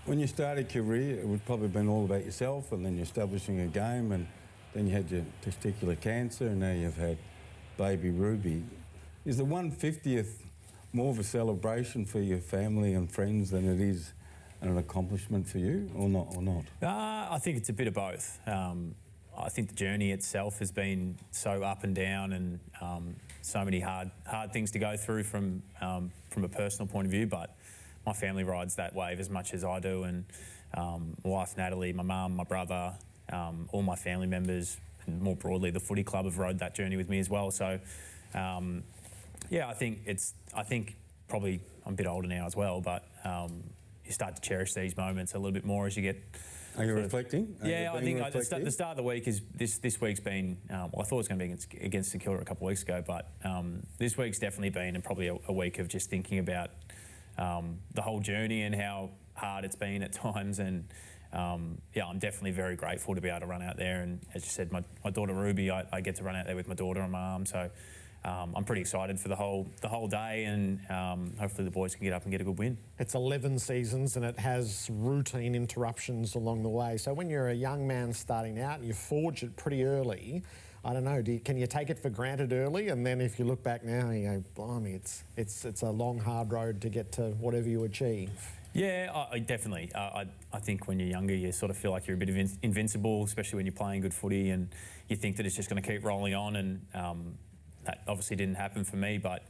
When you started your career, it would probably been all about yourself, and then you're establishing a game, and then you had your testicular cancer, and now you've had baby Ruby. Is the 150th more of a celebration for your family and friends than it is an accomplishment for you, or not? I think it's a bit of both. I think the journey itself has been so up and down, and so many hard things to go through from a personal point of view. But my family rides that wave as much as I do, and my wife Natalie, my mum, my brother, all my family members, and more broadly the footy club have rode that journey with me as well. So, yeah, I think probably I'm a bit older now as well, but you start to cherish these moments a little bit more as you get. Are you reflecting? Yeah, I think the start of the week is this week's been. Well, I thought it was going to be against St Kilda a couple of weeks ago, but this week's definitely been, and probably a week of just thinking about the whole journey and how hard it's been at times. And yeah, I'm definitely very grateful to be able to run out there. And as you said, my daughter Ruby, I get to run out there with my daughter on my arm. So I'm pretty excited for the whole day, and hopefully the boys can get up and get a good win. It's 11 seasons and it has routine interruptions along the way. So when you're a young man starting out and you forge it pretty early, I don't know, can you take it for granted early? And then if you look back now, you go, blimey, it's a long, hard road to get to whatever you achieve. Yeah, I definitely. I think when you're younger, you sort of feel like you're a bit of invincible, especially when you're playing good footy, and you think that it's just going to keep rolling on. And that obviously didn't happen for me, but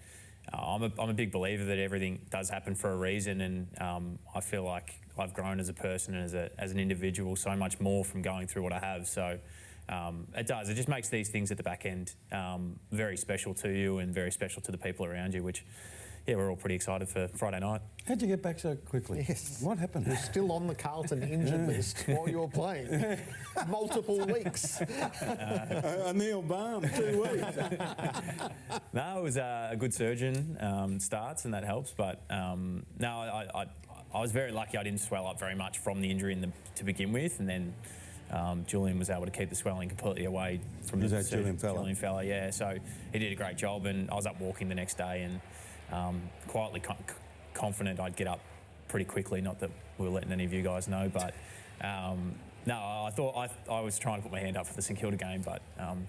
I'm a big believer that everything does happen for a reason, and I feel like I've grown as a person and as an individual so much more from going through what I have. So it does. It just makes these things at the back end very special to you and very special to the people around you, which, yeah, we're all pretty excited for Friday night. How'd you get back so quickly? Yes. What happened? You're still on the Carlton injured list while you were playing. Multiple weeks. A Neil Balm, 2 weeks. No, it was a good surgeon starts, and that helps. But no, I was very lucky. I didn't swell up very much from the injury to begin with, and then Julian was able to keep the swelling completely away from the Julian Fella? Julian Fella, yeah. So he did a great job, and I was up walking the next day, and quietly confident I'd get up pretty quickly. Not that we were letting any of you guys know, but no, I thought I was trying to put my hand up for the St Kilda game, but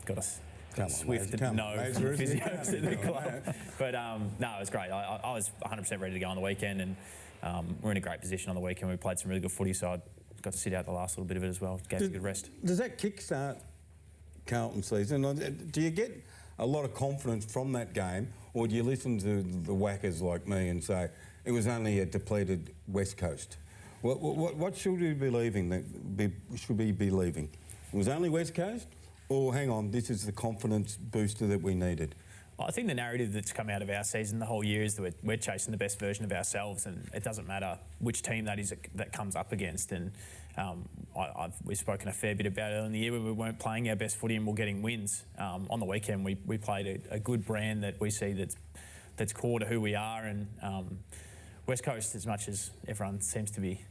got a swift no from the physios at the club. But no, it was great. I was 100% ready to go on the weekend, and we're in a great position on the weekend. We played some really good footy, so I got to sit out the last little bit of it as well. Gave us a good rest. Does that kickstart Carlton season? Do you get a lot of confidence from that game, or do you listen to the whackers like me and say it was only a depleted West Coast? What should we be leaving? Should we be leaving? It was only West Coast, or hang on, this is the confidence booster that we needed? I think the narrative that's come out of our season the whole year is that we're chasing the best version of ourselves, and it doesn't matter which team that is that comes up against. And we've spoken a fair bit about it in the year when we weren't playing our best footy and we're getting wins. On the weekend, we played a good brand that we see that's core to who we are. And West Coast, as much as everyone seems to be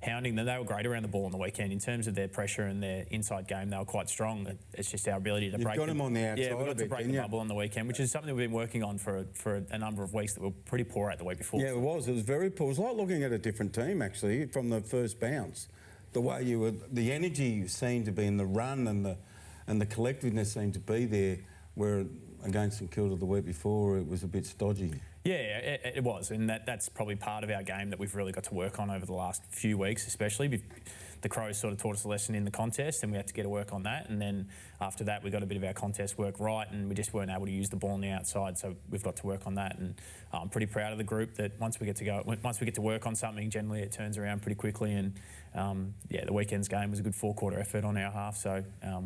hounding them, they were great around the ball on the weekend in terms of their pressure and their inside game. They were quite strong. It's just our ability to break. You've got them on the outside. Yeah, we got to break the bubble on the weekend, which is something we've been working on for a number of weeks that were pretty poor at the week before. Yeah, it was. It was very poor. It was like looking at a different team actually from the first bounce. The way the energy seemed to be in the run, and the collectiveness seemed to be there. Where against St Kilda the week before, it was a bit stodgy. Yeah, it was, and that's probably part of our game that we've really got to work on over the last few weeks, especially. The Crows sort of taught us a lesson in the contest, and we had to get to work on that. And then after that, we got a bit of our contest work right, and we just weren't able to use the ball on the outside. So we've got to work on that. And I'm pretty proud of the group that once we get to work on something, generally it turns around pretty quickly. And yeah, the weekend's game was a good 4-quarter effort on our half, so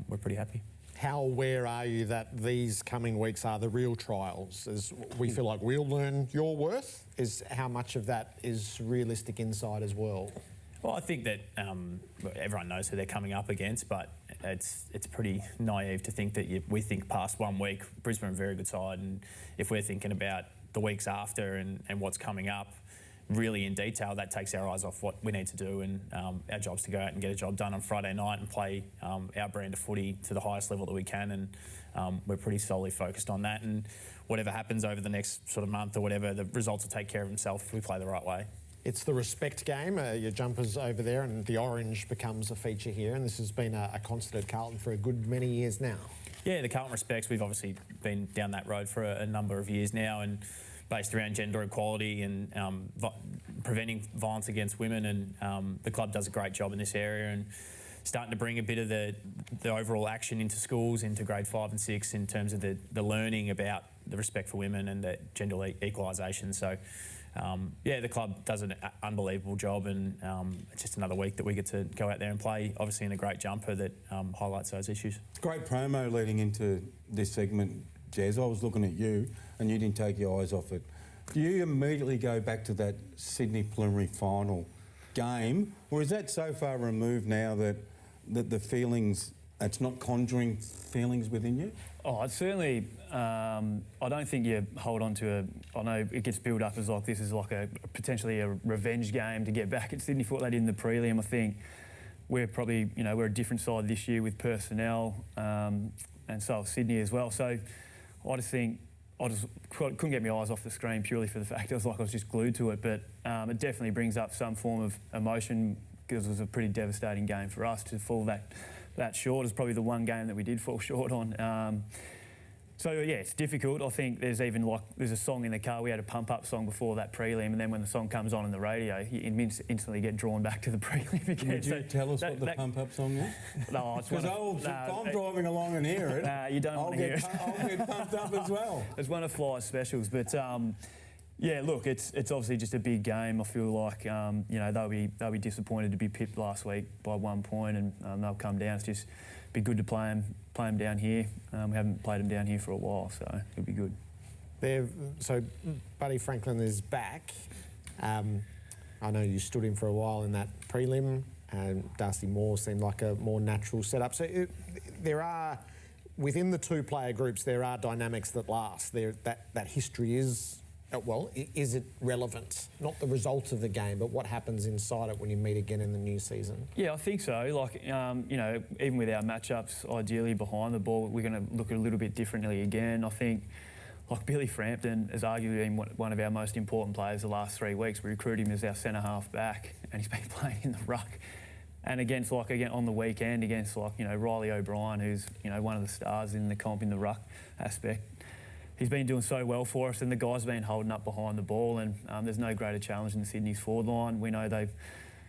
we're pretty happy. How aware are you that these coming weeks are the real trials? As we feel like we'll learn your worth, is how much of that is realistic inside as well? Well, I think that everyone knows who they're coming up against, but it's pretty naive to think that we think past 1 week. Brisbane are a very good side, and if we're thinking about the weeks after and what's coming up really in detail, that takes our eyes off what we need to do, and our job's to go out and get a job done on Friday night and play our brand of footy to the highest level that we can, and we're pretty solely focused on that. And whatever happens over the next sort of month or whatever, the results will take care of themselves if we play the right way. It's the respect game. Your jumpers over there and the orange becomes a feature here, and this has been a constant at Carlton for a good many years now. Yeah, the Carlton respects. We've obviously been down that road for a number of years now, and based around gender equality and preventing violence against women. And the club does a great job in this area, and starting to bring a bit of the overall action into schools, into grade 5 and 6, in terms of the learning about the respect for women and the gender equalisation. So, yeah, the club does an unbelievable job, and it's just another week that we get to go out there and play, obviously in a great jumper that highlights those issues. Great promo leading into this segment, Jez. I was looking at you and you didn't take your eyes off it. Do you immediately go back to that Sydney preliminary final game, or is that so far removed now that the feelings, it's not conjuring feelings within you? Oh, it's certainly. I don't think you hold on to I know it gets built up as like this is like potentially a revenge game to get back at Sydney Foot. They did in the prelim. I think we're probably, we're a different side this year with personnel, and so is Sydney as well. So I just think I just couldn't get my eyes off the screen purely for the fact I was just glued to it. But it definitely brings up some form of emotion, because it was a pretty devastating game for us to fall that short. It's probably the one game that we did fall short on. So yeah, it's difficult. I think there's a song in the car. We had a pump-up song before that prelim, and then when the song comes on in the radio, you instantly get drawn back to the prelim again. Would you tell us what the pump-up song is? No, it's because if I'm driving along and hear it, nah, you don't want to hear it. I'll get pumped up as well. It's one of Fly's specials, but yeah, look, it's obviously just a big game. I feel like they'll be disappointed to be pipped last week by 1 point, and they'll come down. It's just be good to play them down here. We haven't played them down here for a while, so it'll be good. So Buddy Franklin is back. I know you stood him for a while in that prelim, and Darcy Moore seemed like a more natural setup. So there are, within the two player groups, there are dynamics that last. That history is. Well, is it relevant? Not the result of the game, but what happens inside it when you meet again in the new season? Yeah, I think so. Like, even with our matchups, ideally behind the ball, we're going to look at a little bit differently again. I think, like Billy Frampton has arguably been one of our most important players the last 3 weeks. We recruited him as our centre-half back, and he's been playing in the ruck. And again, on the weekend, against Riley O'Brien, who's, one of the stars in the comp in the ruck aspect. He's been doing so well for us, and the guys have been holding up behind the ball, and there's no greater challenge in Sydney's forward line. We know they've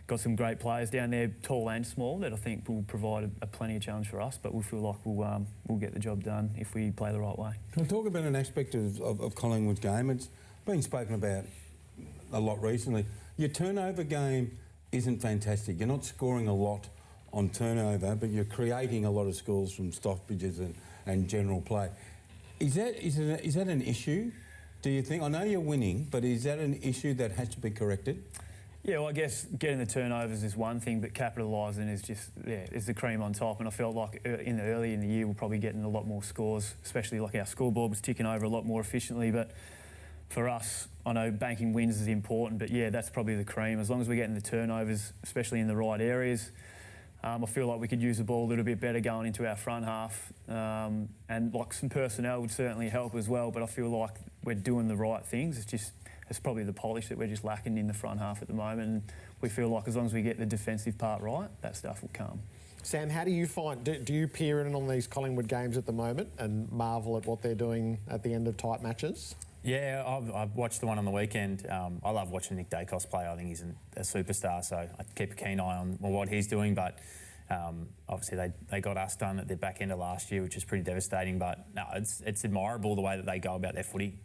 got some great players down there, tall and small, that I think will provide a plenty of challenge for us, but we feel like we'll get the job done if we play the right way. We'll talk about an aspect of Collingwood's game. It's been spoken about a lot recently. Your turnover game isn't fantastic. You're not scoring a lot on turnover, but you're creating a lot of scores from stoppages and general play. Is that an issue, do you think? I know you're winning, but is that an issue that has to be corrected? Yeah, well, I guess getting the turnovers is one thing, but capitalising is just, is the cream on top. And I felt like early in the year we're probably getting a lot more scores, especially like our scoreboard was ticking over a lot more efficiently. But for us, I know banking wins is important, but yeah, that's probably the cream. As long as we're getting the turnovers, especially in the right areas, I feel like we could use the ball a little bit better going into our front half, and like some personnel would certainly help as well. But I feel like we're doing the right things. It's probably the polish that we're just lacking in the front half at the moment. And we feel like as long as we get the defensive part right, that stuff will come. Sam, how do you find? Do you peer in on these Collingwood games at the moment and marvel at what they're doing at the end of tight matches? Yeah, I've watched the one on the weekend. I love watching Nick Dacos play. I think he's a superstar, so I keep a keen eye on what he's doing. But obviously they got us done at the back end of last year, which is pretty devastating. But no, it's admirable the way that they go about their footy.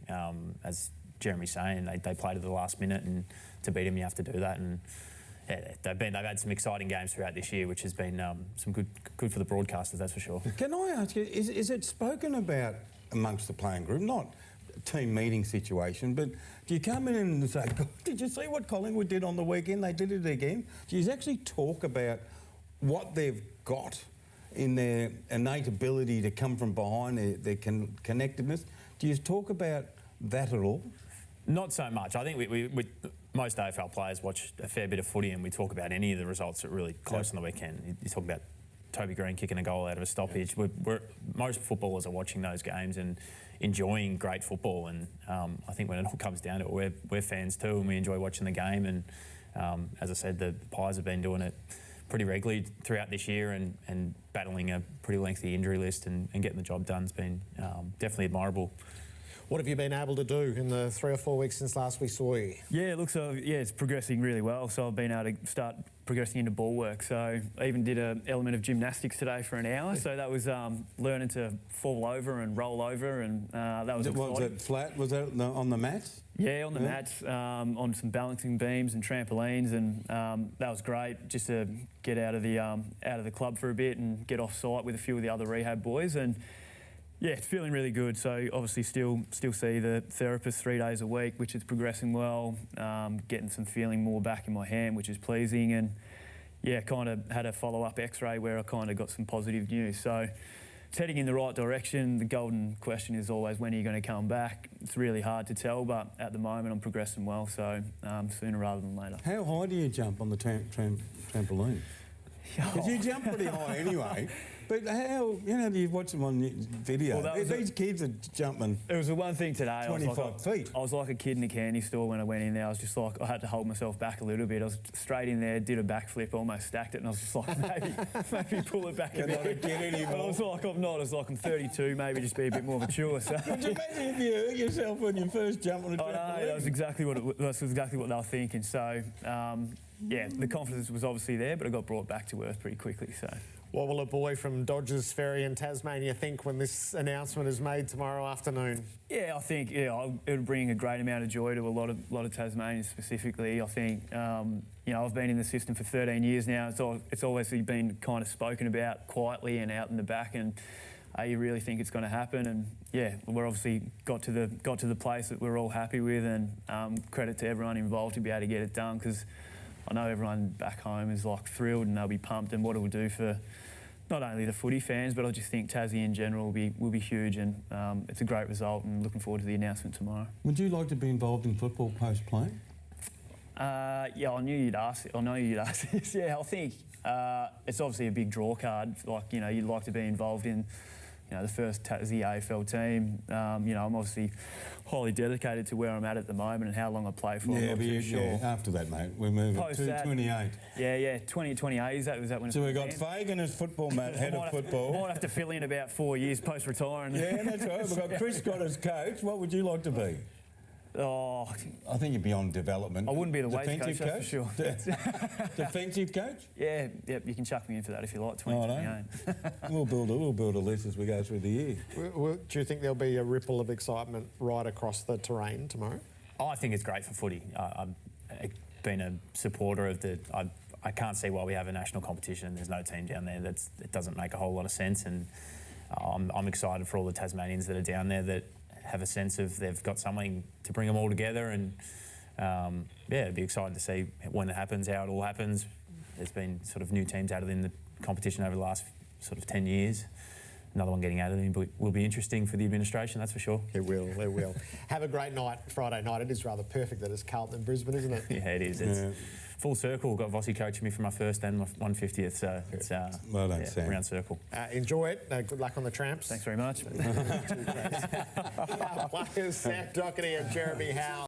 As Jeremy's saying, they play to the last minute, and to beat them you have to do that. And yeah, they've had some exciting games throughout this year, which has been some good for the broadcasters, that's for sure. Can I ask you, is it spoken about amongst the playing group? Not team meeting situation, but do you come in and say, God, did you see what Collingwood did on the weekend? They did it again. Do you actually talk about what they've got in their innate ability to come from behind, their connectedness? Do you talk about that at all? Not so much. I think we most AFL players watch a fair bit of footy, and we talk about any of the results that are really close on the weekend. You talk about Toby Green kicking a goal out of a stoppage. Most footballers are watching those games and enjoying great football, and I think when it all comes down to it, we're fans too, and we enjoy watching the game. And as I said, the Pies have been doing it pretty regularly throughout this year, and battling a pretty lengthy injury list and getting the job done has been definitely admirable. What have you been able to do in the 3 or 4 weeks since last we saw you? Yeah, it looks it's progressing really well. So I've been able to start progressing into ball work. So I even did an element of gymnastics today for an hour. So that was learning to fall over and roll over, and that was exciting. Was it flat? Was that on the mats? Yeah, on the mats, on some balancing beams and trampolines, and that was great just to get out of the club for a bit and get off site with a few of the other rehab boys. And yeah, it's feeling really good. So obviously still see the therapist 3 days a week, which is progressing well. Getting some feeling more back in my hand, which is pleasing. And yeah, kind of had a follow-up X-ray where I kind of got some positive news. So it's heading in the right direction. The golden question is always, when are you going to come back? It's really hard to tell, but at the moment I'm progressing well. So sooner rather than later. How high do you jump on the trampoline? Because you jump pretty high anyway. But how, you watch them on video. Well, these kids are jumping. It was the one thing today. 25 feet. I was like a kid in a candy store when I went in there. I was just like, I had to hold myself back a little bit. I was straight in there, did a backflip, almost stacked it, and I was just like, maybe pull it back a bit. Not a kid anymore. I was like, I'm not. I was like, I'm 32, maybe just be a bit more mature. So. Could you imagine if you hurt yourself when you first jumped on a trampoline? I know, that's exactly what they were thinking. So, yeah, the confidence was obviously there, but I got brought back to earth pretty quickly. So. What will a boy from Dodgers Ferry in Tasmania think when this announcement is made tomorrow afternoon? Yeah, I think it'll bring a great amount of joy to a lot of Tasmanians specifically. I think I've been in the system for 13 years now. It's always been kind of spoken about quietly and out in the back, and you really think it's going to happen. And yeah, we're obviously got to the place that we're all happy with, and credit to everyone involved to be able to get it done, because I know everyone back home is like thrilled and they'll be pumped, and what it will do for not only the footy fans, but I just think Tassie in general will be huge, and it's a great result, and looking forward to the announcement tomorrow. Would you like to be involved in football post-play? Yeah, I knew you'd ask. I know you'd ask this. Yeah, I think it's obviously a big draw card. Like, you'd like to be involved in the first Tassie AFL team. I'm obviously highly dedicated to where I'm at the moment and how long I play for. I'm not too sure. Yeah, after that, mate, we're moving to 28. Yeah, 2028, is that when it's... So we've got Fagan as football, mate, head of football. Might have to fill in about 4 years post-retiring. Yeah, that's right. We've got Chris Scott as coach. What would you like to be? Oh, I think you'd be on development. I wouldn't be the weights coach, that's for sure. Defensive coach? Yeah, you can chuck me in for that if you like, 2028. We'll build a list as we go through the year. Do you think there'll be a ripple of excitement right across the terrain tomorrow? I think it's great for footy. I've been a supporter of the... I can't see why we have a national competition and there's no team down there. It doesn't make a whole lot of sense, and I'm excited for all the Tasmanians that are down there that have a sense of they've got something to bring them all together, and it'd be exciting to see when it happens, how it all happens. There's been sort of new teams added in the competition over the last sort of 10 years. Another one getting added in will be interesting for the administration, that's for sure. It will. Have a great night, Friday night. It is rather perfect that it's Carlton and Brisbane, isn't it? Yeah, it is. It's full circle. Got Vossi coaching me for my first and my 150th, so it's well done, Sam. round circle. Enjoy it. Good luck on the tramps. Thanks very much. Players Sam Docherty and Jeremy Howe.